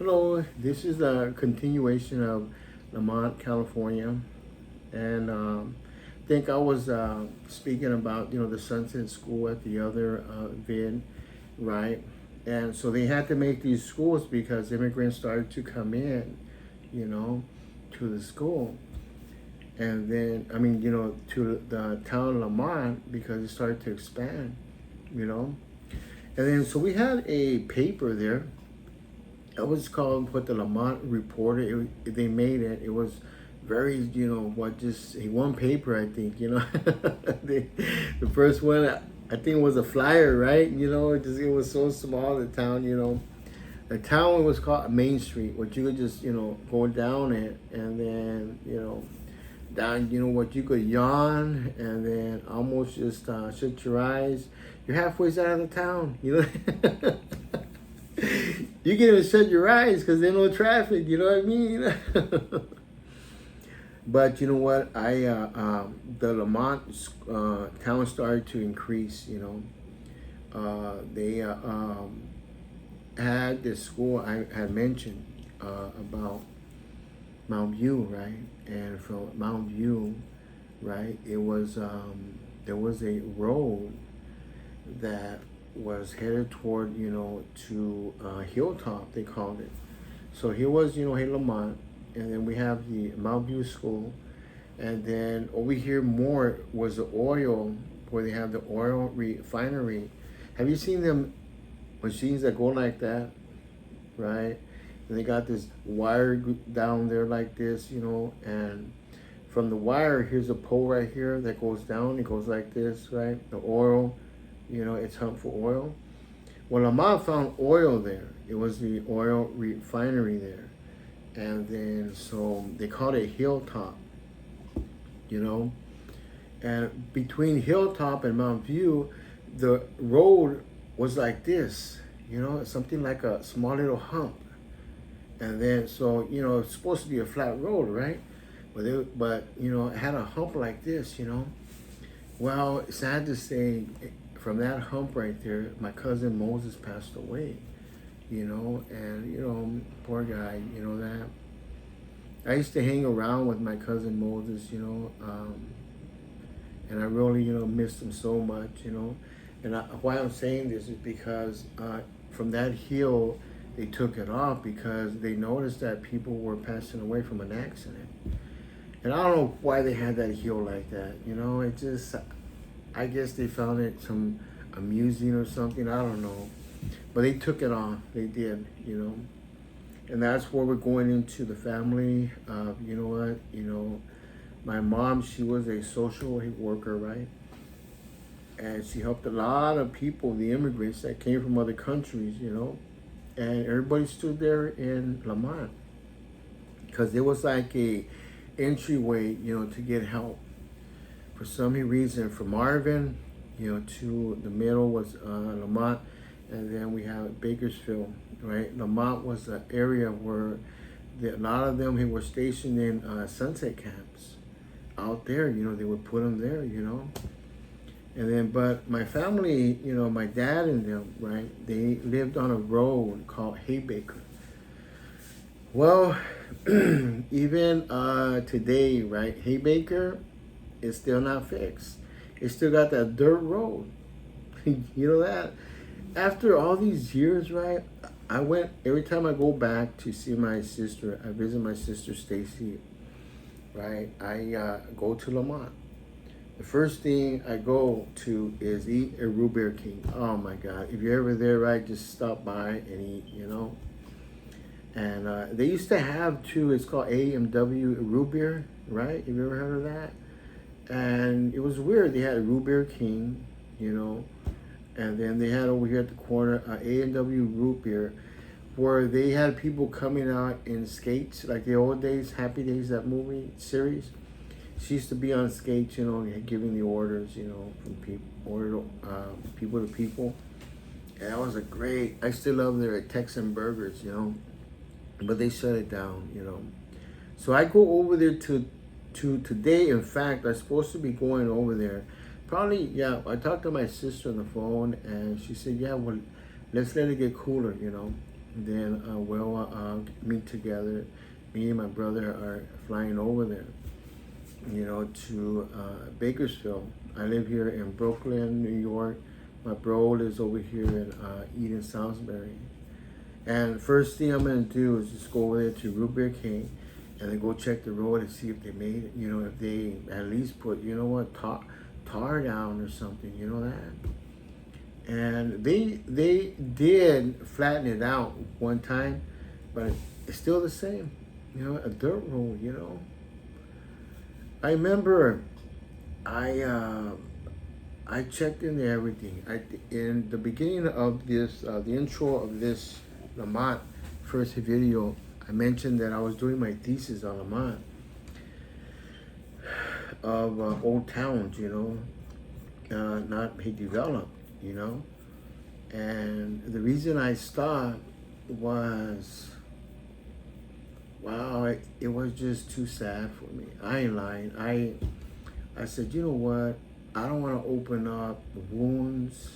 Hello, this is a continuation of Lamont, California, and I think I was speaking about the Sunset School at the other vid, right? And so they had to make these schools because immigrants started to come in, you know, to the school, and then to the town of Lamont because it started to expand, you know, and then so we had a paper there. It was called what the Lamont Reporter. They made it. It was very, just one paper, I think, the first one, I think it was a flyer, right? It was so small, the town, The town was called Main Street, what you could just, go down it and then, down, what you could yawn and then almost just shut your eyes. You're halfway out of the town, You can even shut your eyes because there's no traffic. You know what I mean? But you know what? The Lamont town started to increase. They had this school I had mentioned about Mount View, right? And from Mount View, right, it was there was a road that was headed toward, to Hilltop, they called it. So here was, hey, Lamont, and then we have the Mount View School, and then over here more was the oil, where they have the oil refinery. Have you seen them machines that go like that, right? And they got this wire down there like this, and from the wire, here's a pole right here that goes down. It goes like this, right? The oil, it's humped for oil. Well, Lamont found oil there. It was the oil refinery there. And then, so they called it Hilltop, And between Hilltop and Mount View, the road was like this, something like a small little hump. And then, so, it's supposed to be a flat road, right? But it had a hump like this, Well, sad to say, from that hump right there, my cousin Moses passed away, and poor guy, that. I used to hang around with my cousin Moses, and I really, missed him so much, And why I'm saying this is because from that hill, they took it off because they noticed that people were passing away from an accident. And I don't know why they had that hill like that, it just, I guess they found it some amusing or something. I don't know, but they took it off. They did, and that's where we're going into the family. You know what? My mom, she was a social worker, right? And she helped a lot of people, the immigrants that came from other countries, and everybody stood there in Lamont because there was like a entryway, to get help. For some reason, from Marvin, to the middle was Lamont, and then we have Bakersfield, right? Lamont was the area where a lot of them who were stationed in Sunset camps out there. They would put them there, And then, but my family, my dad and them, right? They lived on a road called Haybaker. Well, even today, right? Haybaker is still not fixed. It's still got that dirt road. You know that? After all these years, right? I went, every time I go back to see my sister, I visit my sister Stacy, right? I go to Lamont. The first thing I go to is eat a root beer king. Oh my God. If you're ever there, right, just stop by and eat, And they used to have too, it's called AMW root beer, right? Have you ever heard of that? And it was weird. They had a root beer king, and then they had over here at the corner A&W root beer, where they had people coming out in skates, like the old days, Happy Days, that movie series. She used to be on skates, giving the orders, from people to people. And that was I still love their Texan burgers, but they shut it down, So I go over there to today. In fact, I'm supposed to be going over there. Probably, yeah, I talked to my sister on the phone and she said, yeah, well, let's let it get cooler, then we'll meet together. Me and my brother are flying over there, you know, to Bakersfield. I live here in Brooklyn, New York. My bro lives over here in Eden, Salisbury. And first thing I'm gonna do is just go over there to Root Beer King and then go check the road and see if they made it. You know, if they at least put, you know what, tar down or something, you know that? And they did flatten it out one time, but it's still the same, you know, a dirt road, you know. I remember I checked into everything. In the beginning of this, the intro of this Lamont first video, I mentioned that I was doing my thesis on Lamont of old towns, you know, not be developed, you know. And the reason I stopped was, wow, it was just too sad for me. I ain't lying. I said, you know what? I don't want to open up wounds.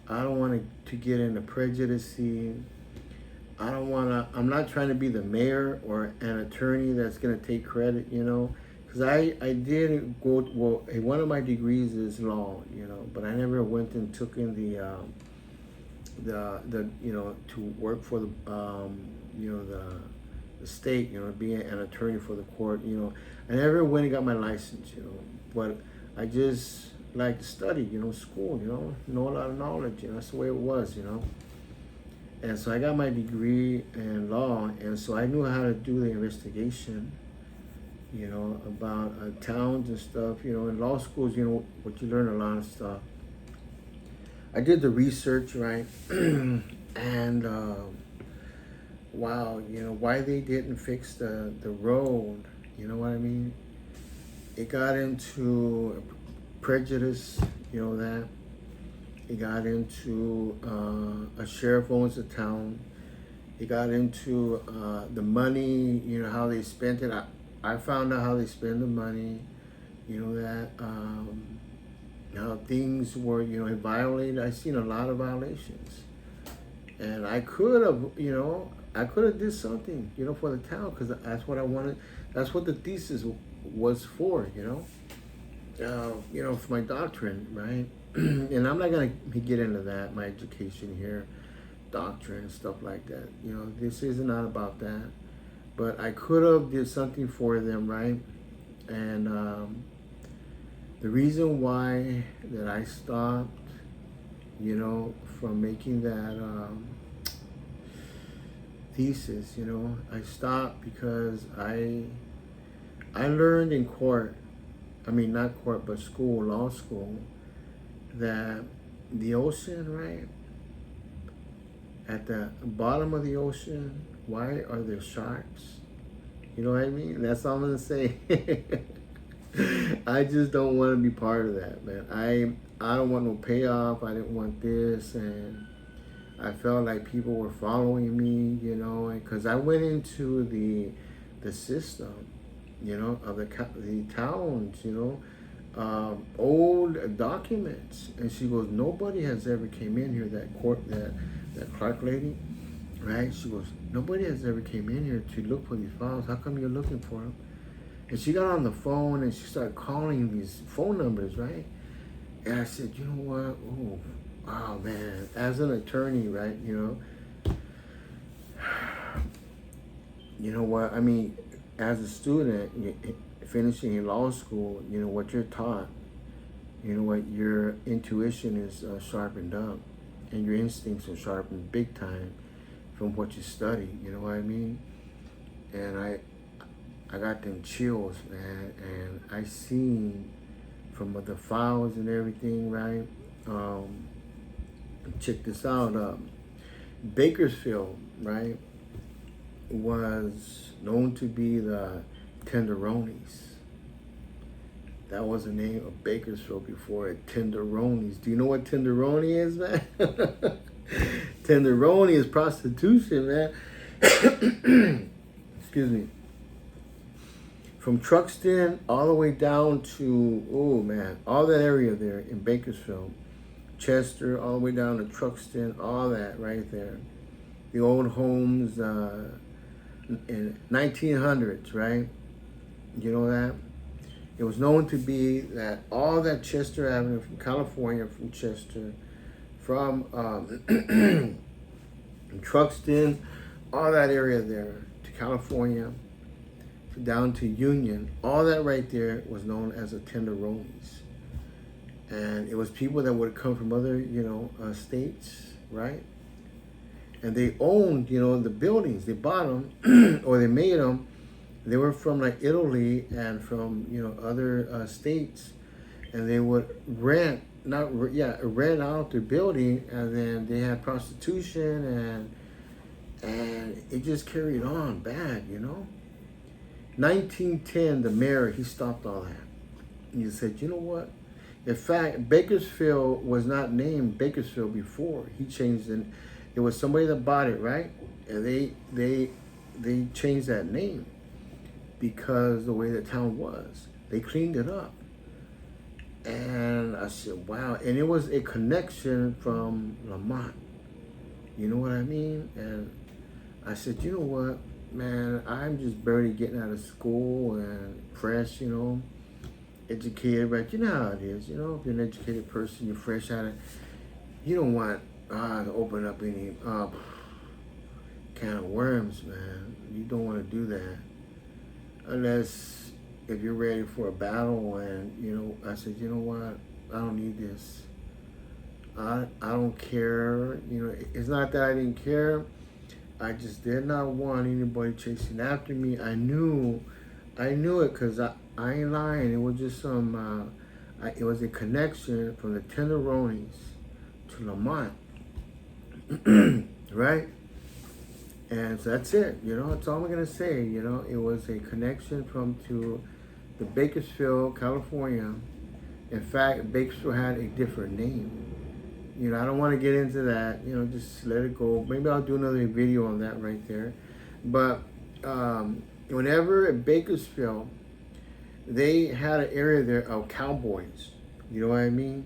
I don't want to get into prejudice. I don't want to, I'm not trying to be the mayor or an attorney that's going to take credit, you know. Because I did go, well, one of my degrees is law, you know, but I never went and took in the you know, to work for the, you know, the state, you know, being an attorney for the court, you know. I never went and got my license, you know, but I just like to study, you know, school, you know a lot of knowledge, you know, that's the way it was, you know. And so I got my degree in law, and so I knew how to do the investigation, you know, about towns and stuff, you know. In law schools, you know, what you learn a lot of stuff. I did the research, right, and wow, you know, why they didn't fix the road, you know what I mean? It got into prejudice, you know that. It got into a sheriff owns a town. It got into the money, you know, how they spent it. I found out how they spend the money, you know that. How things were, you know, violated. I seen a lot of violations. And I could have, you know, I could have did something, you know, for the town, because that's what I wanted. That's what the thesis was for, you know, for my doctrine, right? And I'm not going to get into that, my education here, doctrine and stuff like that. You know, this is not about that. But I could have did something for them, right? And the reason why that I stopped, you know, from making that thesis, you know, I stopped because I learned in court, I mean not court, but school, law school, that the ocean, right, at the bottom of the ocean, why are there sharks? You know what I mean? That's all I'm gonna say. I just don't want to be part of that, man. I don't want no payoff. I didn't want this, and I felt like people were following me, you know, because I went into the system, you know, of the towns, you know, old documents, and she goes, nobody has ever came in here. That Clark lady, right? She goes, nobody has ever came in here to look for these files. How come you're looking for them? And she got on the phone and she started calling these phone numbers, right? And I said, you know what? Oh, wow, man. As an attorney, right? You know what? I mean, as a student, finishing in law school, you know what you're taught. You know what? Your intuition is sharpened up, and your instincts are sharpened big time from what you study. You know what I mean? And I got them chills, man, and I seen from the files and everything, right? Check this out. Bakersfield, right, was known to be the Tenderonis. That was the name of Bakersfield before it, Tenderonis. Do you know what Tenderoni is, man? Tenderoni is prostitution, man. Excuse me. From Truxton all the way down to, oh man, all that area there in Bakersfield, Chester, all the way down to Truxton, all that right there. the old homes in 1900s, right? You know that? It was known to be that all that Chester Avenue from California, from Chester, from Truxton, all that area there to California, down to Union, all that right there was known as the Tenderonis. And it was people that would come from other, states, right? And they owned, the buildings. They bought them or they made them. They were from like Italy and from, other states. And they would rent out their building, and then they had prostitution and it just carried on bad, 1910, the mayor, he stopped all that. He said, you know what? In fact, Bakersfield was not named Bakersfield before. He changed it. It was somebody that bought it, right? And they changed that name because the way the town was. They cleaned it up. And I said, wow. And it was a connection from Lamont. You know what I mean? And I said, you know what, man, I'm just barely getting out of school and fresh, educated, but you know how it is, if you're an educated person, you're fresh out of, you don't want to open up any can of worms, man. You don't want to do that unless if you're ready for a battle. And I said, you know what, I don't need this. I don't care. It's not that I didn't care. I just did not want anybody chasing after me. I knew it, because I ain't lying. It was just it was a connection from the Tenderonis to Lamont, right? And so that's it. That's all I'm gonna say. It was a connection to the Bakersfield, California. In fact, Bakersfield had a different name. I don't want to get into that. Just let it go. Maybe I'll do another video on that right there. But whenever at Bakersfield, they had an area there of cowboys. You know what I mean?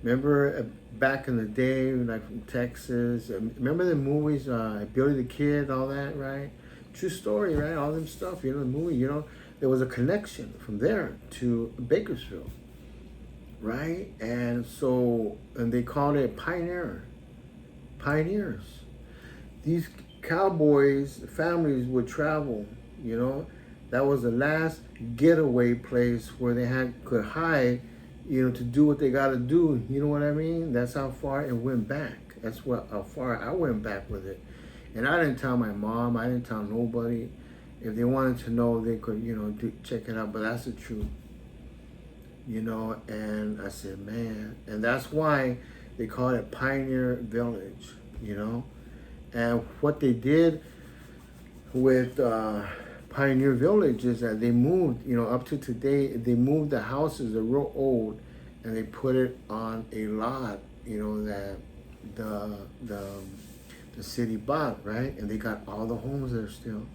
Remember back in the day, like from Texas. Remember the movies, Billy the Kid, all that, right? True story, right? All them stuff. The movie. There was a connection from there to Bakersfield. Right? And they called it pioneers. These cowboys, families would travel, that was the last getaway place where they could hide, to do what they got to do. You know what I mean? That's how far it went back. That's how far I went back with it. And I didn't tell my mom, I didn't tell nobody. If they wanted to know, they could, check it out, but that's the truth. And I said, man, and that's why they call it Pioneer Village, and what they did with Pioneer Village is that they moved, up to today, they moved the houses, they're real old, and they put it on a lot, that the city bought, right? And they got all the homes there still.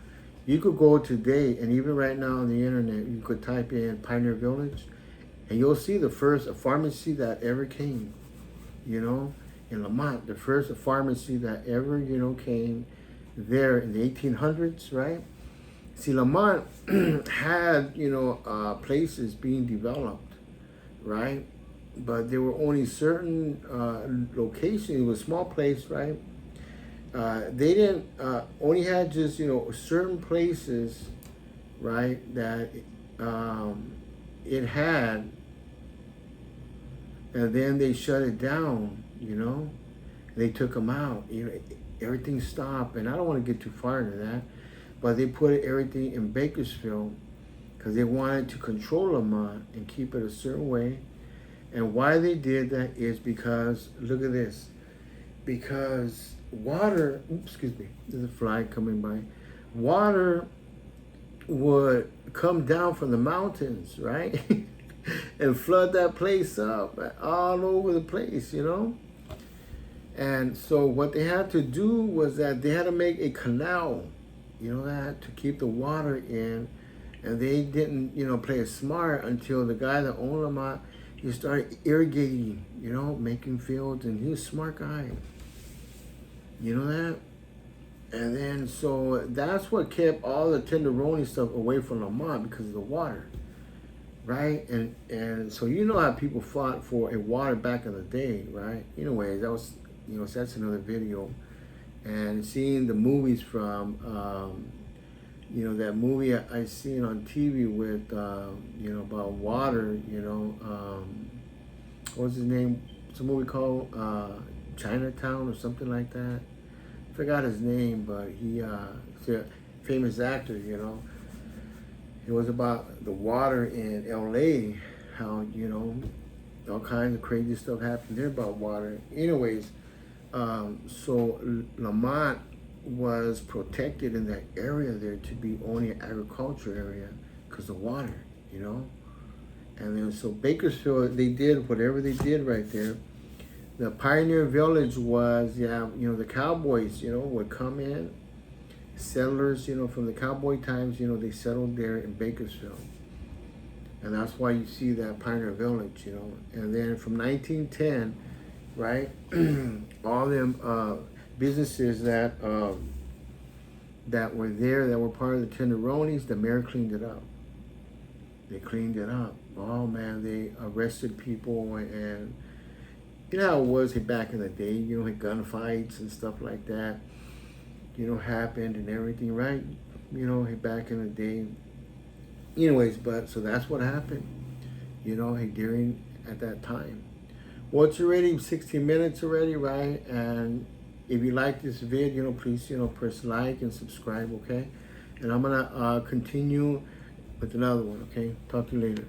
You could go today, and even right now on the internet, you could type in Pioneer Village, and you'll see the first pharmacy that ever came, in Lamont, the first pharmacy that ever, came there in the 1800s, right? See, Lamont had, places being developed, right? But there were only certain locations. It was a small place, right? They didn't, only had just, certain places, right, that it had, and then they shut it down, they took them out, everything stopped. And I don't want to get too far into that, but they put everything in Bakersfield because they wanted to control Lamont and keep it a certain way. And why they did that is because, look at this, because water, excuse me, there's a fly coming by, water would come down from the mountains, right? And flood that place up all over the place, And so what they had to do was that they had to make a canal, that to keep the water in. And they didn't, play it smart until the guy that owned Lamont, he started irrigating, making fields, and he was a smart guy. You know that? And then, so that's what kept all the tenderoni stuff away from Lamont, because of the water, right? And so you know how people fought for a water back in the day, right? Anyways, that was, so that's another video. And seeing the movies from, that movie I seen on TV with, about water, what was his name? It's a movie called Chinatown or something like that. Forgot his name, but he's a famous actor, It was about the water in LA, how, all kinds of crazy stuff happened there about water. Anyways, so Lamont was protected in that area there to be only an agriculture area because of water, And then so Bakersfield, they did whatever they did right there. The pioneer village was, the cowboys, would come in, settlers, from the cowboy times, they settled there in Bakersfield. And that's why you see that pioneer village, And then from 1910, right, all them businesses that were there, that were part of the Tenderonis, the mayor cleaned it up. They cleaned it up. Oh man, they arrested people, and you know how it was back in the day, gunfights and stuff like that, happened and everything, right? Back in the day. Anyways, but so that's what happened, during at that time. Well, it's already 16 minutes already, right? And if you like this vid, please, press like and subscribe, okay? And I'm gonna continue with another one, okay? Talk to you later.